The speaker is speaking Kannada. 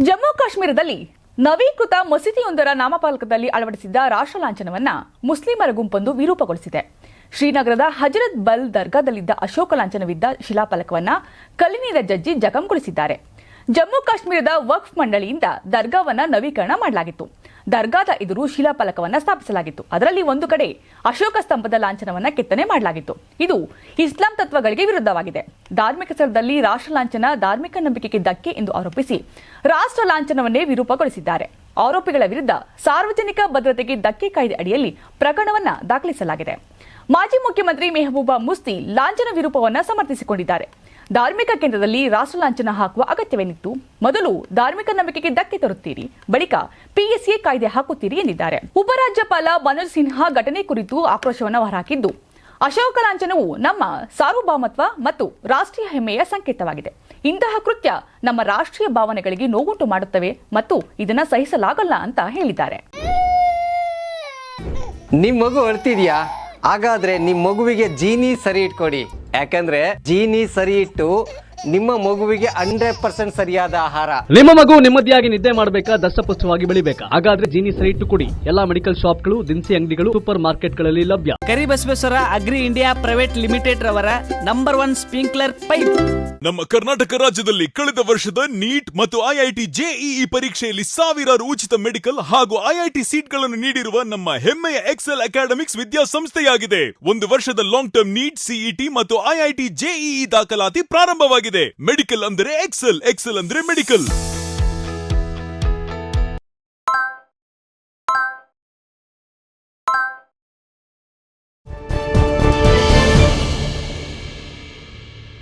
ಜಮ್ಮು ಕಾಶ್ಮೀರದಲ್ಲಿ ನವೀಕೃತ ಮಸೀದಿಯೊಂದರ ನಾಮಫಲಕದಲ್ಲಿ ಅಳವಡಿಸಿದ್ದ ರಾಷ್ಟ್ರ ಲಾಂಛನವನ್ನ ಮುಸ್ಲಿಮರ ಗುಂಪೊಂದು ವಿರೂಪಗೊಳಿಸಿದೆ. ಶ್ರೀನಗರದ ಹಜರತ್ ಬಲ್ ದರ್ಗಾದಲ್ಲಿದ್ದ ಅಶೋಕ ಲಾಂಛನವಿದ್ದ ಶಿಲಾಫಲಕವನ್ನ ಕಲ್ಲಿನಿಂದ ಜಜ್ಜಿ ಜಖಂಗೊಳಿಸಿದ್ದಾರೆ. ಜಮ್ಮು ಕಾಶ್ಮೀರದ ವಕ್ಫ್ ಮಂಡಳಿಯಿಂದ ದರ್ಗಾವನ್ನ ನವೀಕರಣ ಮಾಡಲಾಗಿತ್ತು. ದರ್ಗಾದ ಎದುರು ಶಿಲಾಫಲಕವನ್ನ ಸ್ಥಾಪಿಸಲಾಗಿತ್ತು. ಅದರಲ್ಲಿ ಒಂದು ಕಡೆ ಅಶೋಕ ಸ್ತಂಭದ ಲಾಂಛನವನ್ನ ಕೆತ್ತನೆ ಮಾಡಲಾಗಿತ್ತು. ಇದು ಇಸ್ಲಾಂ ತತ್ವಗಳಿಗೆ ವಿರುದ್ಧವಾಗಿದೆ. ಧಾರ್ಮಿಕ ಸ್ಥಳದಲ್ಲಿ ರಾಷ್ಟ್ರ ಲಾಂಛನ ಧಾರ್ಮಿಕ ನಂಬಿಕೆಗೆ ಧಕ್ಕೆ ಎಂದು ಆರೋಪಿಸಿ ರಾಷ್ಟ್ರ ಲಾಂಛನವನ್ನೇ ವಿರೂಪಗೊಳಿಸಿದ್ದಾರೆ. ಆರೋಪಿಗಳ ವಿರುದ್ಧ ಸಾರ್ವಜನಿಕ ಭದ್ರತೆಗೆ ಧಕ್ಕೆ ಕಾಯ್ದೆ ಅಡಿಯಲ್ಲಿ ಪ್ರಕರಣವನ್ನ ದಾಖಲಿಸಲಾಗಿದೆ. ಮಾಜಿ ಮುಖ್ಯಮಂತ್ರಿ ಮೆಹಬೂಬಾ ಮುಫ್ತಿ ಲಾಂಛನ ವಿರೂಪವನ್ನ ಸಮರ್ಥಿಸಿಕೊಂಡಿದ್ದಾರೆ. ಧಾರ್ಮಿಕ ಕೇಂದ್ರದಲ್ಲಿ ರಾಷ್ಟ್ರ ಲಾಂಛನ ಹಾಕುವ ಅಗತ್ಯವೇನಿತ್ತು? ಮೊದಲು ಧಾರ್ಮಿಕ ನಂಬಿಕೆಗೆ ಧಕ್ಕೆ ತರುತ್ತೀರಿ, ಬಳಿಕ ಪಿಎಸ್ಎ ಕಾಯ್ದೆ ಹಾಕುತ್ತೀರಿ ಎಂದಿದ್ದಾರೆ. ಉಪರಾಜ್ಯಪಾಲ ಮನೋಜ್ ಸಿನ್ಹಾ ಘಟನೆ ಕುರಿತು ಆಕ್ರೋಶವನ್ನು ಹೊರಹಾಕಿದ್ದು, ಅಶೋಕ ಲಾಂಛನವು ನಮ್ಮ ಸಾರ್ವಭೌಮತ್ವ ಮತ್ತು ರಾಷ್ಟ್ರೀಯ ಹೆಮ್ಮೆಯ ಸಂಕೇತವಾಗಿದೆ. ಇಂತಹ ಕೃತ್ಯ ನಮ್ಮ ರಾಷ್ಟ್ರೀಯ ಭಾವನೆಗಳಿಗೆ ನೋವುಂಟು ಮಾಡುತ್ತವೆ ಮತ್ತು ಇದನ್ನ ಸಹಿಸಲಾಗಲ್ಲ ಅಂತ ಹೇಳಿದ್ದಾರೆ. ನಿಮ್ ಮಗು ಅಳ್ತಿದ್ಯಾ? ಹಾಗಾದ್ರೆ ನಿಮ್ ಮಗುವಿಗೆ ಜೀನಿ ಸರಿ ಇಟ್ಕೊಡಿ. ಯಾಕಂದ್ರೆ ಜೀನಿ ಸರಿ ಇಟ್ಟು ನಿಮ್ಮ ಮಗುವಿಗೆ 100% ಸರಿಯಾದ ಆಹಾರ. ನಿಮ್ಮ ಮಗು ನೆಮ್ಮದಿಯಾಗಿ ನಿದ್ದೆ ಮಾಡಬೇಕಾ, ದಷ್ಟಪುಷ್ಟವಾಗಿ ಬೆಳಿಬೇಕಾ? ಹಾಗಾದ್ರೆ ಜೀನಿ ಸರಿ ಇಟ್ಟು ಕೊಡಿ. ಎಲ್ಲಾ ಮೆಡಿಕಲ್ ಶಾಪ್ಗಳು, ದಿನಸಿ ಅಂಗಡಿಗಳು, ಸೂಪರ್ ಮಾರ್ಕೆಟ್ಗಳಲ್ಲಿ ಲಭ್ಯ. Karibasaveshwara agri India private limited ರವರ ನಂಬರ್ 1 ಸ್ಪ್ರಿಂಕ್ಲರ್ ಪೈಪ್. ನಮ್ಮ ಕರ್ನಾಟಕ ರಾಜ್ಯದಲ್ಲಿ ಕಳೆದ ವರ್ಷದ ನೀಟ್ ಮತ್ತು ಐಐಟಿ ಜೆಇಇ ಪರೀಕ್ಷೆಯಲ್ಲಿ ಸಾವಿರಾರು ಉಚಿತ ಮೆಡಿಕಲ್ ಹಾಗೂ ಐಐಟಿ ಸೀಟ್ಗಳನ್ನು ನೀಡಿರುವ ನಮ್ಮ ಹೆಮ್ಮೆಯ ಎಕ್ಸೆಲ್ ಅಕಾಡೆಮಿಕ್ಸ್ ವಿದ್ಯಾಸಂಸ್ಥೆಯಾಗಿದೆ. ಒಂದು ವರ್ಷದ ಲಾಂಗ್ ಟರ್ಮ್ ನೀಟ್, ಸಿಇಟಿ ಮತ್ತು ಐಐಟಿ ಜೆಇಇ ದಾಖಲಾತಿ ಪ್ರಾರಂಭವಾಗಿದೆ. ಮೆಡಿಕಲ್ ಅಂದರೆ ಎಕ್ಸೆಲ್, ಎಕ್ಸೆಲ್ ಅಂದ್ರೆ ಮೆಡಿಕಲ್.